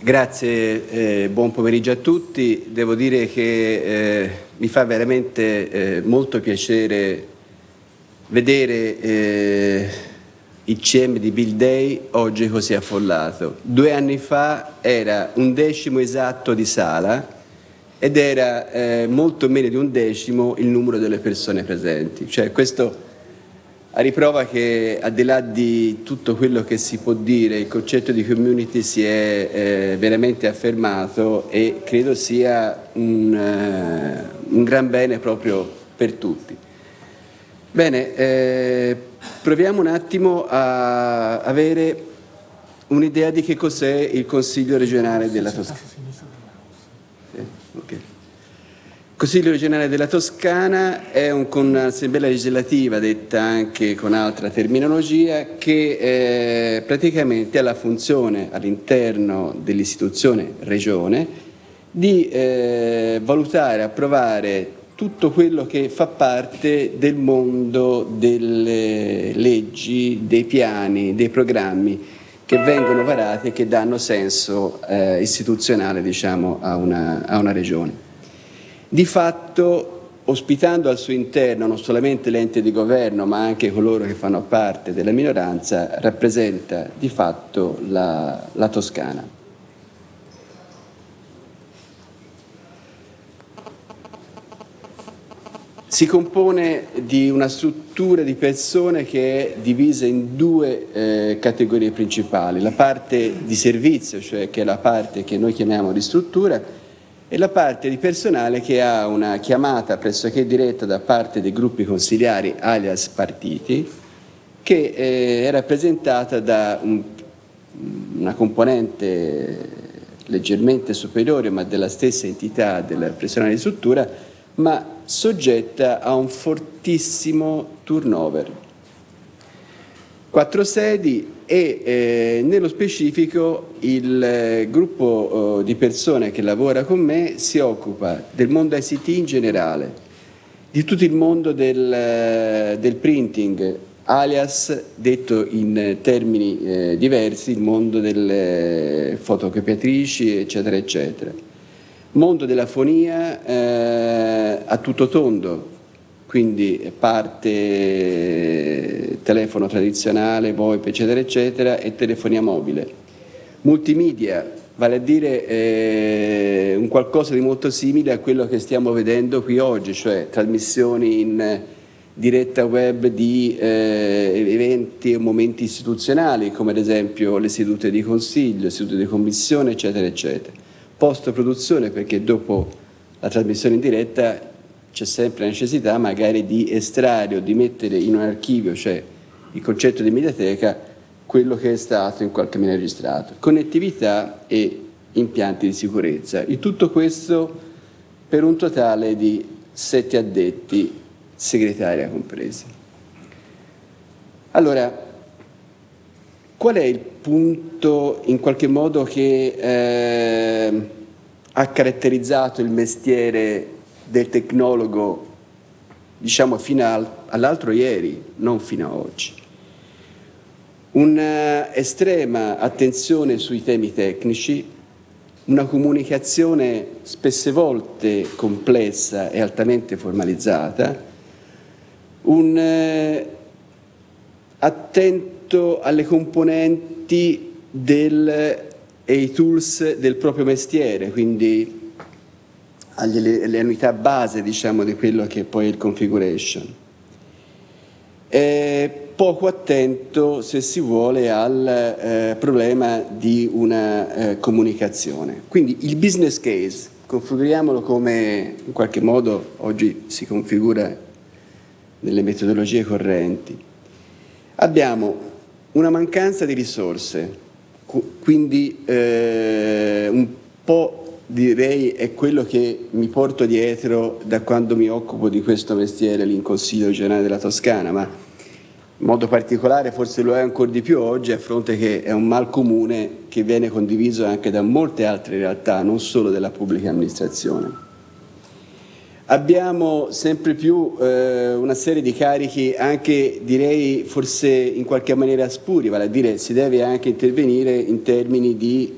Grazie, buon pomeriggio a tutti. Devo dire che mi fa veramente molto piacere vedere il CM di Bill Day oggi così affollato. 2 anni fa era 1/10 esatto di sala ed era molto meno di 1/10 il numero delle persone presenti. Cioè, questo a riprova che, al di là di tutto quello che si può dire, il concetto di community si è veramente affermato e credo sia un gran bene proprio per tutti. Bene, proviamo un attimo a avere un'idea di che cos'è il Consiglio regionale della Toscana. Okay. Il Consiglio regionale della Toscana è un'assemblea legislativa, detta anche con altra terminologia, che praticamente ha la funzione all'interno dell'istituzione regione di valutare, approvare tutto quello che fa parte del mondo delle leggi, dei piani, dei programmi che vengono varati e che danno senso istituzionale, diciamo, a una regione. Di fatto, ospitando al suo interno non solamente l'ente di governo, ma anche coloro che fanno parte della minoranza, rappresenta di fatto la Toscana. Si compone di una struttura di persone che è divisa in 2 categorie principali: la parte di servizio, cioè che è la parte che noi chiamiamo di struttura, e la parte di personale che ha una chiamata pressoché diretta da parte dei gruppi consigliari, alias partiti, che è rappresentata da una componente leggermente superiore, ma della stessa entità del personale di struttura, ma soggetta a un fortissimo turnover. 4 sedi e nello specifico il gruppo di persone che lavora con me si occupa del mondo ICT in generale, di tutto il mondo del printing, alias, detto in termini diversi, il mondo delle fotocopiatrici, eccetera, eccetera. Mondo della fonia a tutto tondo, quindi parte telefono tradizionale, VoIP, eccetera, eccetera, e telefonia mobile. Multimedia, vale a dire un qualcosa di molto simile a quello che stiamo vedendo qui oggi, cioè trasmissioni in diretta web di eventi e momenti istituzionali, come ad esempio le sedute di consiglio, le sedute di commissione, eccetera, eccetera. Post-produzione, perché dopo la trasmissione in diretta c'è sempre la necessità magari di estrarre o di mettere in un archivio, cioè il concetto di mediateca, quello che è stato in qualche maniera registrato. Connettività e impianti di sicurezza. Il tutto questo per un totale di 7 addetti, segretaria compresi. Allora, qual è il punto in qualche modo che ha caratterizzato il mestiere del tecnologo, diciamo, fino all'altro ieri, non fino a oggi? Un'estrema attenzione sui temi tecnici, una comunicazione spesse volte complessa e altamente formalizzata, un attento alle componenti e ai tools del proprio mestiere, quindi alle unità base, diciamo, di quello che poi è il configuration. Poco attento, se si vuole, al problema di una comunicazione. Quindi il business case, configuriamolo come in qualche modo oggi si configura nelle metodologie correnti. Abbiamo una mancanza di risorse, quindi un po' direi è quello che mi porto dietro da quando mi occupo di questo mestiere lì in Consiglio regionale della Toscana, ma in modo particolare forse lo è ancora di più oggi, a fronte che è un mal comune che viene condiviso anche da molte altre realtà, non solo della pubblica amministrazione. Abbiamo sempre più una serie di carichi anche, direi, forse in qualche maniera spuri, vale a dire si deve anche intervenire in termini di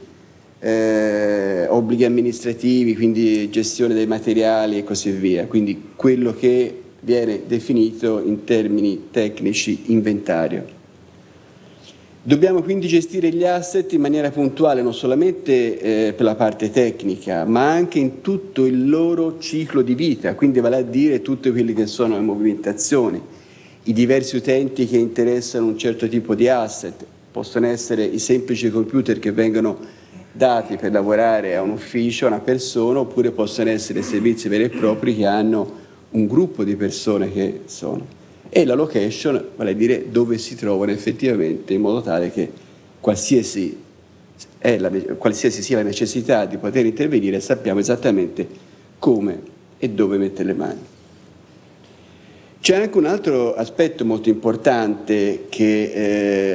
obblighi amministrativi, quindi gestione dei materiali e così via, quindi quello che viene definito in termini tecnici inventario. Dobbiamo quindi gestire gli asset in maniera puntuale, non solamente per la parte tecnica, ma anche in tutto il loro ciclo di vita, quindi vale a dire tutte quelle che sono le movimentazioni, i diversi utenti che interessano un certo tipo di asset. Possono essere i semplici computer che vengono dati per lavorare a un ufficio, a una persona, oppure possono essere servizi veri e propri che hanno un gruppo di persone che sono. E la location, vale a dire dove si trovano effettivamente, in modo tale che qualsiasi sia la necessità di poter intervenire, sappiamo esattamente come e dove mettere le mani. C'è anche un altro aspetto molto importante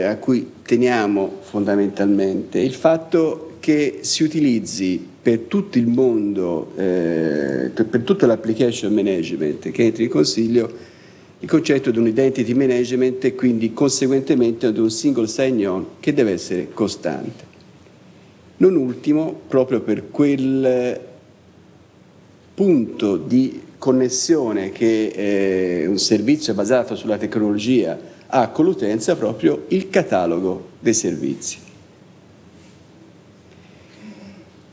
a cui teniamo fondamentalmente, il fatto che si utilizzi per tutto il mondo, per tutta l'application management che entra in consiglio, il concetto di un identity management e quindi conseguentemente di un single sign-on che deve essere costante. Non ultimo, proprio per quel punto di connessione che un servizio basato sulla tecnologia ha con l'utenza, proprio il catalogo dei servizi.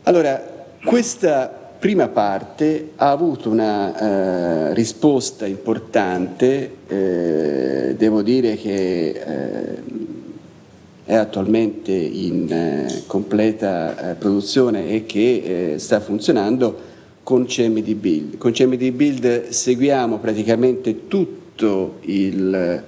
Allora, questa prima parte ha avuto una risposta importante, devo dire che è attualmente in completa produzione e che sta funzionando con CMD Build. Con CMD Build seguiamo praticamente tutto il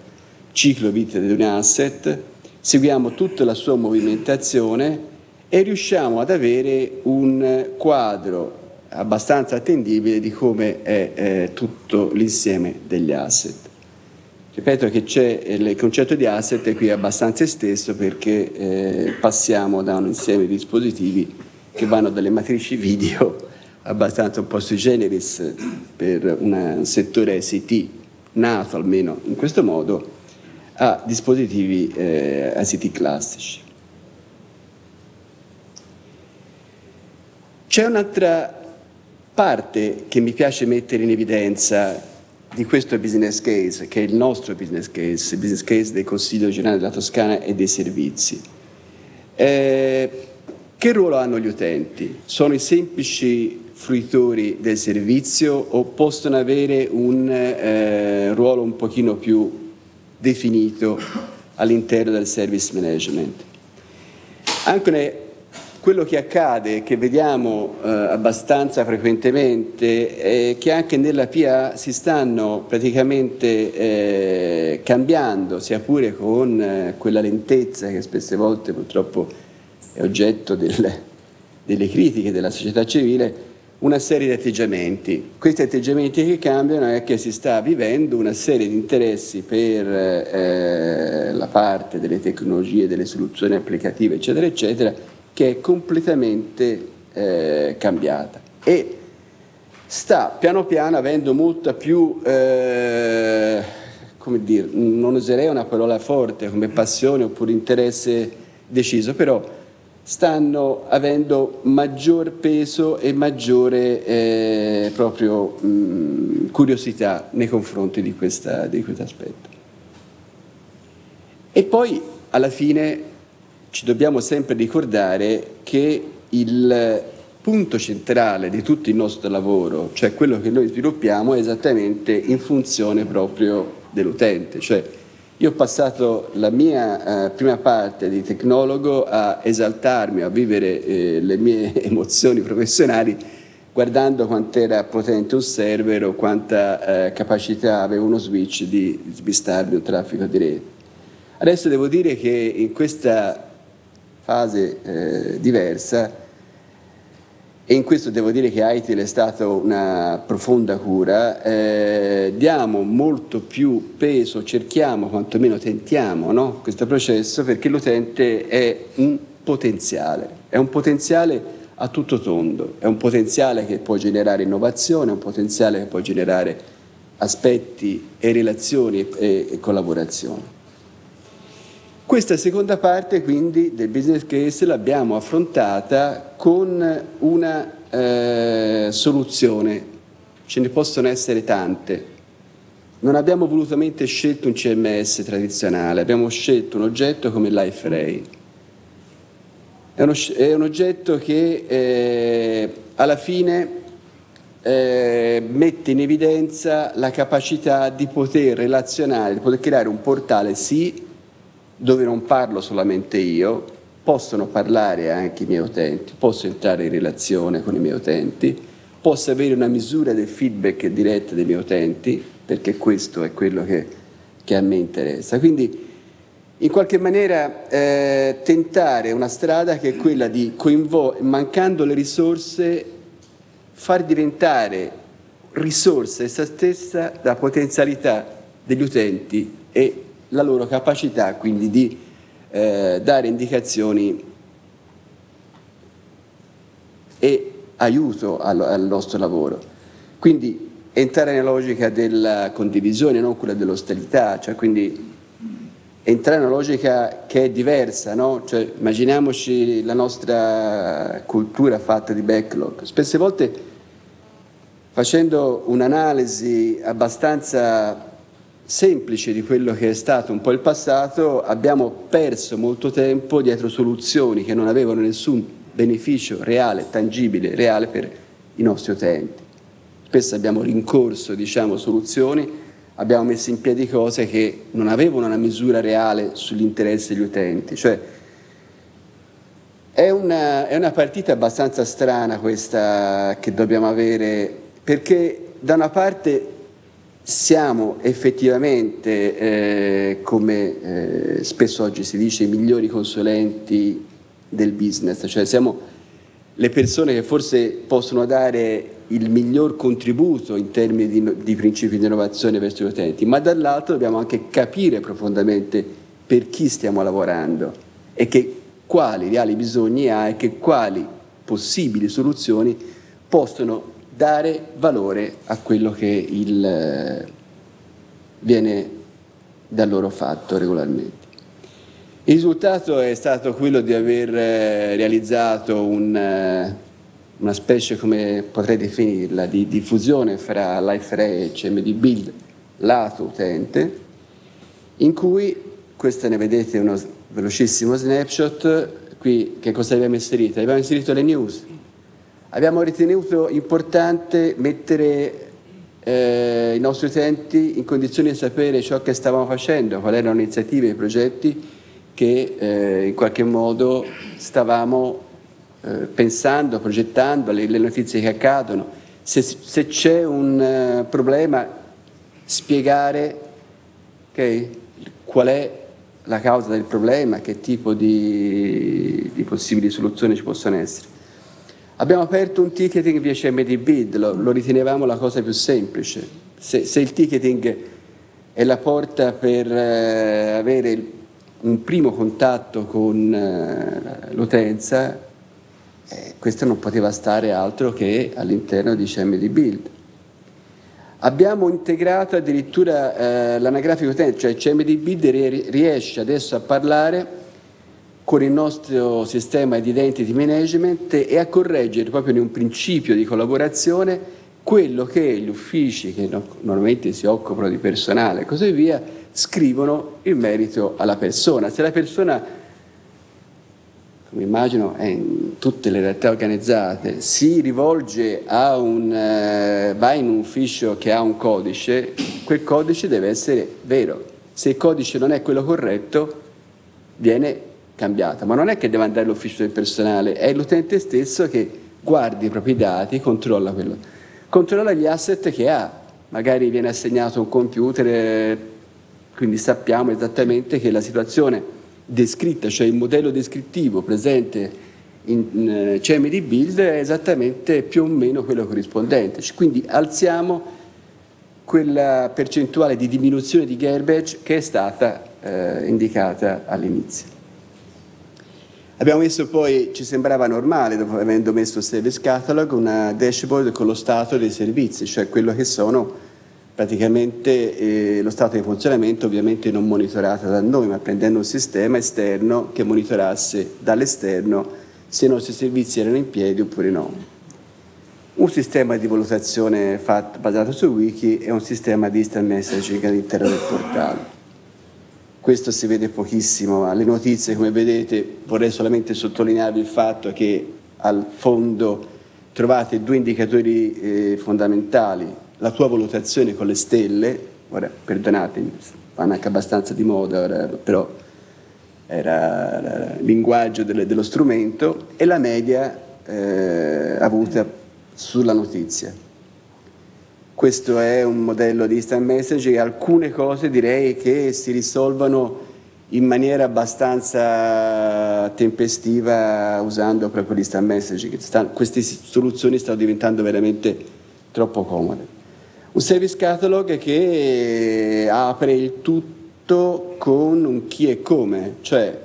ciclo vita di un asset, seguiamo tutta la sua movimentazione e riusciamo ad avere un quadro abbastanza attendibile di come è tutto l'insieme degli asset. Ripeto che il concetto di asset qui è abbastanza esteso perché passiamo da un insieme di dispositivi che vanno dalle matrici video abbastanza un po' sui generis per un settore ICT nato almeno in questo modo a dispositivi ICT classici. C'è un'altra parte che mi piace mettere in evidenza di questo business case, che è il nostro business case, il business case del Consiglio Generale della Toscana e dei servizi. Che ruolo hanno gli utenti? Sono i semplici fruitori del servizio o possono avere un ruolo un pochino più definito all'interno del service management? Anche quello che accade, che vediamo abbastanza frequentemente, è che anche nella PA si stanno praticamente cambiando, sia pure con quella lentezza che spesse volte purtroppo è oggetto delle critiche della società civile, una serie di atteggiamenti. Questi atteggiamenti che cambiano è che si sta vivendo una serie di interessi per la parte delle tecnologie, delle soluzioni applicative, eccetera, eccetera, che è completamente cambiata e sta piano piano avendo molta più, come dire, non userei una parola forte come passione oppure interesse deciso, però stanno avendo maggior peso e maggiore proprio curiosità nei confronti di questo aspetto. E poi alla fine ci dobbiamo sempre ricordare che il punto centrale di tutto il nostro lavoro, cioè quello che noi sviluppiamo, è esattamente in funzione proprio dell'utente. Cioè, io ho passato la mia prima parte di tecnologo a esaltarmi, a vivere le mie emozioni professionali guardando quanto era potente un server o quanta capacità aveva uno switch di smistarmi un traffico di rete. Adesso devo dire che in questa fase diversa, e in questo devo dire che ITIL è stata una profonda cura, diamo molto più peso, cerchiamo, quantomeno tentiamo, no? Questo processo, perché l'utente è un potenziale a tutto tondo, è un potenziale che può generare innovazione, è un potenziale che può generare aspetti e relazioni e collaborazione. Questa seconda parte quindi del business case l'abbiamo affrontata con una soluzione, ce ne possono essere tante. Non abbiamo volutamente scelto un CMS tradizionale, abbiamo scelto un oggetto come LifeRay. È un oggetto che alla fine mette in evidenza la capacità di poter relazionare, di poter creare un portale sì, dove non parlo solamente io, possono parlare anche i miei utenti, posso entrare in relazione con i miei utenti, posso avere una misura del feedback diretto dei miei utenti, perché questo è quello che a me interessa. Quindi in qualche maniera tentare una strada che è quella di mancando le risorse, far diventare risorsa essa stessa la potenzialità degli utenti e la loro capacità quindi di dare indicazioni e aiuto al nostro lavoro. Quindi entrare nella logica della condivisione, non quella dell'ostilità, cioè quindi entrare in una logica che è diversa, no? Cioè, immaginiamoci la nostra cultura fatta di backlog. Spesse volte, facendo un'analisi abbastanza semplice di quello che è stato un po' il passato, abbiamo perso molto tempo dietro soluzioni che non avevano nessun beneficio reale, tangibile, reale per i nostri utenti. Spesso abbiamo rincorso, soluzioni, abbiamo messo in piedi cose che non avevano una misura reale sull'interesse degli utenti. Cioè, è una partita abbastanza strana questa che dobbiamo avere, perché da una parte siamo effettivamente, come spesso oggi si dice, i migliori consulenti del business, cioè siamo le persone che forse possono dare il miglior contributo in termini di principi di innovazione verso gli utenti, ma dall'altro dobbiamo anche capire profondamente per chi stiamo lavorando e quali reali bisogni ha e quali possibili soluzioni possono dare valore a quello che viene da loro fatto regolarmente. Il risultato è stato quello di aver realizzato una specie, come potrei definirla, di fusione fra LifeRay e CMD Build lato utente, in cui, questa ne vedete uno velocissimo snapshot, qui che cosa abbiamo inserito? Abbiamo inserito le news. Abbiamo ritenuto importante mettere i nostri utenti in condizione di sapere ciò che stavamo facendo, quali erano le iniziative e i progetti che in qualche modo stavamo pensando, progettando, le notizie che accadono. Se c'è un problema, spiegare qual è la causa del problema, che tipo di possibili soluzioni ci possono essere. Abbiamo aperto un ticketing via CMD Build, lo ritenevamo la cosa più semplice. Se il ticketing è la porta per avere un primo contatto con l'utenza, questo non poteva stare altro che all'interno di CMD Build. Abbiamo integrato addirittura l'anagrafico utente, cioè CMD Build riesce adesso a parlare con il nostro sistema di identity management e a correggere proprio in un principio di collaborazione quello che gli uffici che normalmente si occupano di personale e così via scrivono in merito alla persona. Se la persona, come immagino è in tutte le realtà organizzate, si rivolge va in un ufficio che ha un codice, quel codice deve essere vero. Se il codice non è quello corretto, viene cambiata, ma non è che deve andare all'ufficio del personale, è l'utente stesso che guarda i propri dati, controlla gli asset che ha, magari viene assegnato un computer, quindi sappiamo esattamente che la situazione descritta, cioè il modello descrittivo presente in CMD Build è esattamente più o meno quello corrispondente, quindi alziamo quella percentuale di diminuzione di garbage che è stata indicata all'inizio. Abbiamo messo poi, ci sembrava normale, dopo avendo messo il Service Catalog, una dashboard con lo stato dei servizi, cioè quello che sono praticamente lo stato di funzionamento ovviamente non monitorato da noi, ma prendendo un sistema esterno che monitorasse dall'esterno se i nostri servizi erano in piedi oppure no. Un sistema di valutazione basato su wiki e un sistema di instant messaging all'interno del portale. Questo si vede pochissimo, alle notizie come vedete vorrei solamente sottolinearvi il fatto che al fondo trovate due indicatori fondamentali, la tua valutazione con le stelle, ora perdonatemi, vanno anche abbastanza di moda, ora, però era il linguaggio dello strumento, e la media avuta sulla notizia. Questo è un modello di instant messaging e alcune cose direi che si risolvono in maniera abbastanza tempestiva usando proprio l'instant messaging. Queste soluzioni stanno diventando veramente troppo comode. Un service catalog che apre il tutto con un chi e come, cioè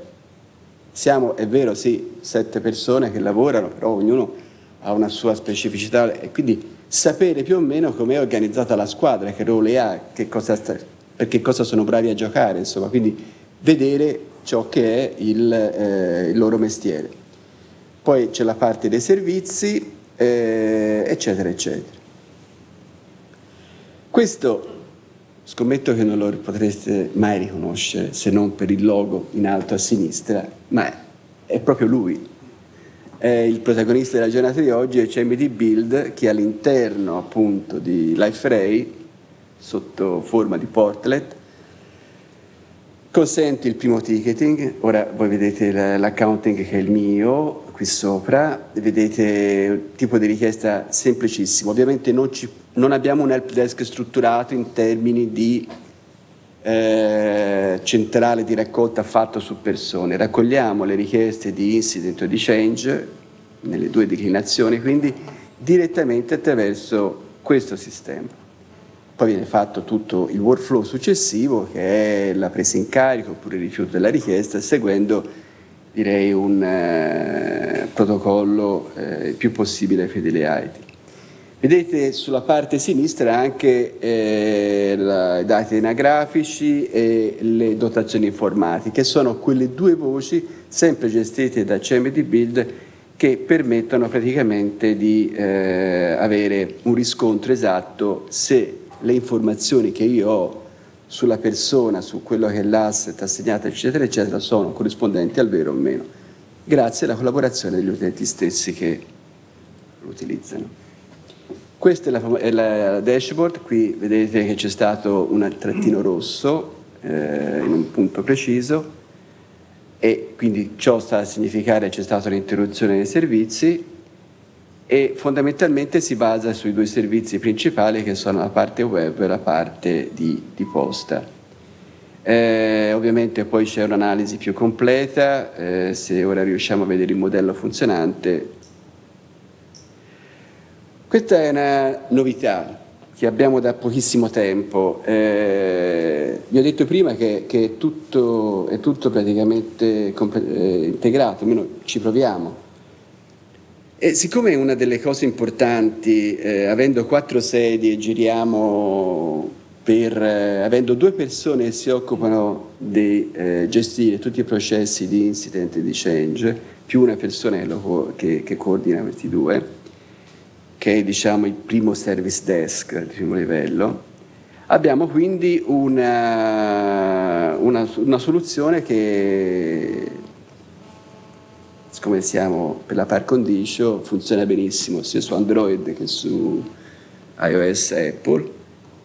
siamo, è vero, sì, 7 persone che lavorano, però ognuno ha una sua specificità e quindi sapere più o meno com'è organizzata la squadra, che ruoli ha, per che cosa sono bravi a giocare, insomma, quindi vedere ciò che è il loro mestiere. Poi c'è la parte dei servizi, eccetera, eccetera. Questo scommetto che non lo potreste mai riconoscere se non per il logo in alto a sinistra, ma è proprio lui. È il protagonista della giornata di oggi, è CMD Build, che all'interno appunto di LifeRay, sotto forma di portlet, consente il primo ticketing. Ora voi vedete l'accounting che è il mio, qui sopra, vedete il tipo di richiesta semplicissimo. Ovviamente non abbiamo un help desk strutturato in termini di centrale di raccolta fatto su persone. Raccogliamo le richieste di incident o di change nelle due declinazioni, quindi direttamente attraverso questo sistema. Poi viene fatto tutto il workflow successivo, che è la presa in carico oppure il rifiuto della richiesta, seguendo direi un protocollo il più possibile fedele a IT. Vedete sulla parte sinistra anche i dati anagrafici e le dotazioni informatiche, che sono quelle due voci sempre gestite da CMD Build che permettono praticamente di avere un riscontro esatto se le informazioni che io ho sulla persona, su quello che è l'asset assegnato, eccetera, eccetera, sono corrispondenti al vero o meno, grazie alla collaborazione degli utenti stessi che lo utilizzano. Questa è la dashboard, qui vedete che c'è stato un trattino rosso in un punto preciso e quindi ciò sta a significare che c'è stata un'interruzione dei servizi e fondamentalmente si basa sui due servizi principali che sono la parte web e la parte di posta. Ovviamente poi c'è un'analisi più completa, se ora riusciamo a vedere il modello funzionante. Questa è una novità che abbiamo da pochissimo tempo. Vi ho detto prima che è tutto praticamente integrato, almeno ci proviamo. E siccome è una delle cose importanti, avendo 4 sedi, giriamo avendo 2 persone che si occupano di gestire tutti i processi di incident e di change, più una persona che coordina questi due, che è diciamo il primo service desk di primo livello, abbiamo quindi una soluzione che, siccome siamo per la par condicio, funziona benissimo sia su Android che su iOS e Apple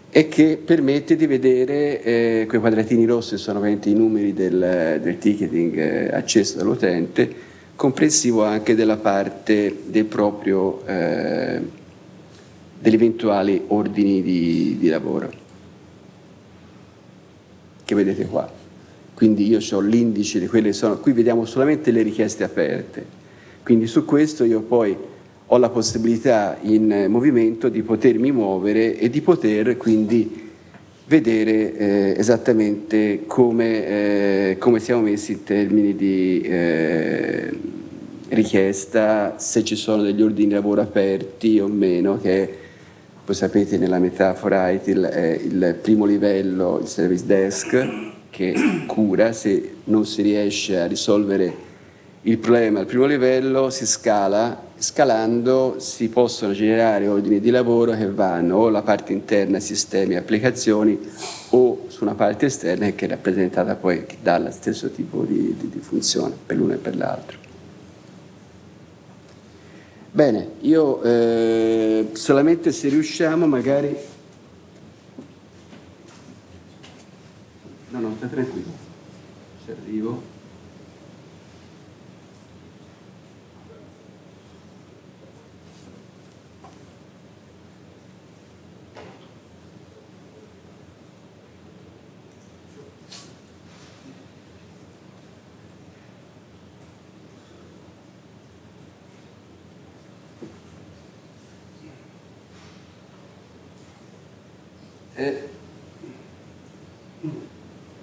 e che permette di vedere quei quadratini rossi sono ovviamente i numeri del ticketing acceso dall'utente, comprensivo anche della parte del proprio degli eventuali ordini di lavoro che vedete qua. Quindi io ho l'indice di quelle che sono, qui vediamo solamente le richieste aperte, quindi su questo io poi ho la possibilità in movimento di potermi muovere e di poter quindi vedere esattamente come siamo messi in termini di richiesta, se ci sono degli ordini di lavoro aperti o meno, che è voi sapete nella metafora ITIL è il primo livello, il service desk, che cura. Se non si riesce a risolvere il problema al primo livello si scala, scalando si possono generare ordini di lavoro che vanno o alla parte interna, sistemi e applicazioni, o su una parte esterna che è rappresentata poi dallo stesso tipo di funzione per l'uno e per l'altro. Bene, io solamente se riusciamo magari... No, sta tranquillo, ci arrivo.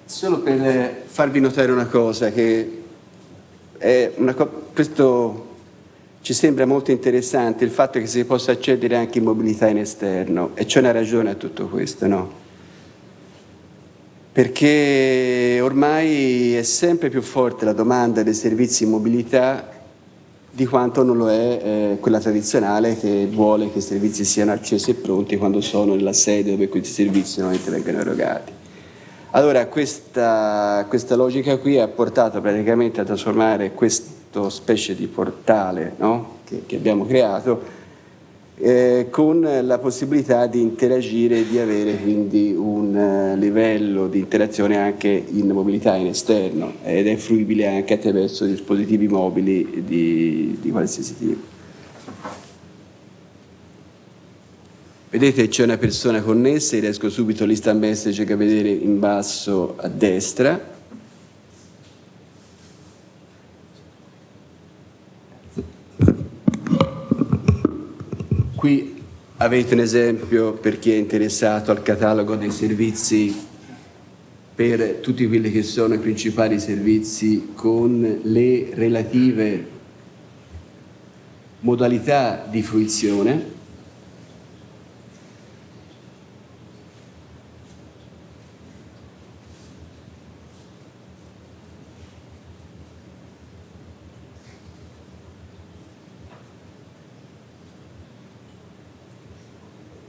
Solo per farvi notare una cosa, che è questo ci sembra molto interessante, il fatto che si possa accedere anche in mobilità in esterno, e c'è una ragione a tutto questo, no? Perché ormai è sempre più forte la domanda dei servizi in mobilità di quanto non lo è quella tradizionale, che vuole che i servizi siano accesi e pronti quando sono nella sede dove questi servizi normalmente vengono erogati. Allora questa logica qui ha portato praticamente a trasformare questo specie di portale, no? che abbiamo creato con la possibilità di interagire e di avere quindi un livello di interazione anche in mobilità in esterno, ed è fruibile anche attraverso dispositivi mobili di qualsiasi tipo. Vedete, c'è una persona connessa, riesco subito l'instant message a vedere in basso a destra. Qui avete un esempio per chi è interessato al catalogo dei servizi per tutti quelli che sono i principali servizi con le relative modalità di fruizione.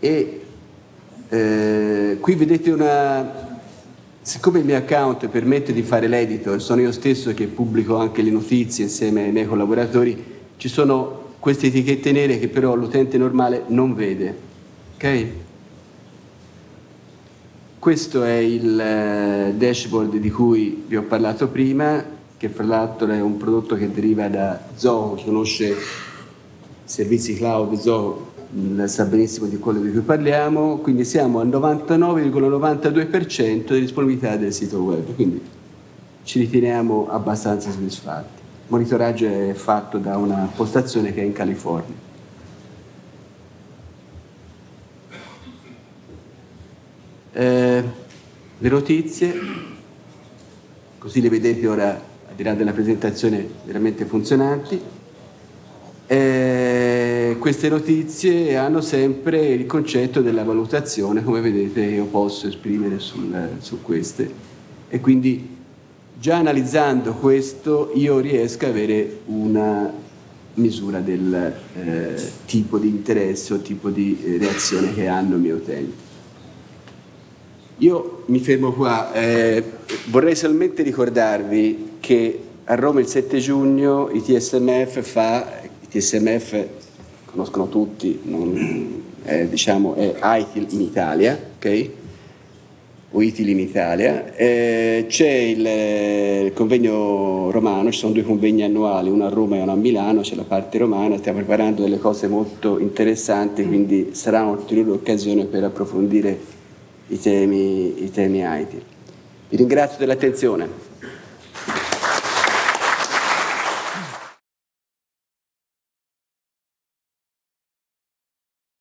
E qui vedete siccome il mio account permette di fare l'editor, sono io stesso che pubblico anche le notizie insieme ai miei collaboratori, ci sono queste etichette nere che però l'utente normale non vede, ok? Questo è il dashboard di cui vi ho parlato prima, che fra l'altro è un prodotto che deriva da Zoho. Chi conosce servizi cloud Zoho sa benissimo di quello di cui parliamo. Quindi siamo al 99,92% di disponibilità del sito web, quindi ci riteniamo abbastanza soddisfatti. Il monitoraggio è fatto da una postazione che è in California. Le notizie, così le vedete ora, al di là della presentazione, veramente funzionanti. Queste notizie hanno sempre il concetto della valutazione, come vedete io posso esprimere su queste, e quindi già analizzando questo io riesco ad avere una misura del tipo di interesse o tipo di reazione che hanno i miei utenti. Io mi fermo qua, vorrei solamente ricordarvi che a Roma il 7 giugno ITSMF conoscono tutti, diciamo è ITIL in Italia, ok? O ITIL in Italia. C'è il convegno romano, ci sono due convegni annuali, uno a Roma e uno a Milano, c'è la parte romana, stiamo preparando delle cose molto interessanti, quindi sarà un'ulteriore occasione per approfondire i temi ITIL. Vi ringrazio dell'attenzione.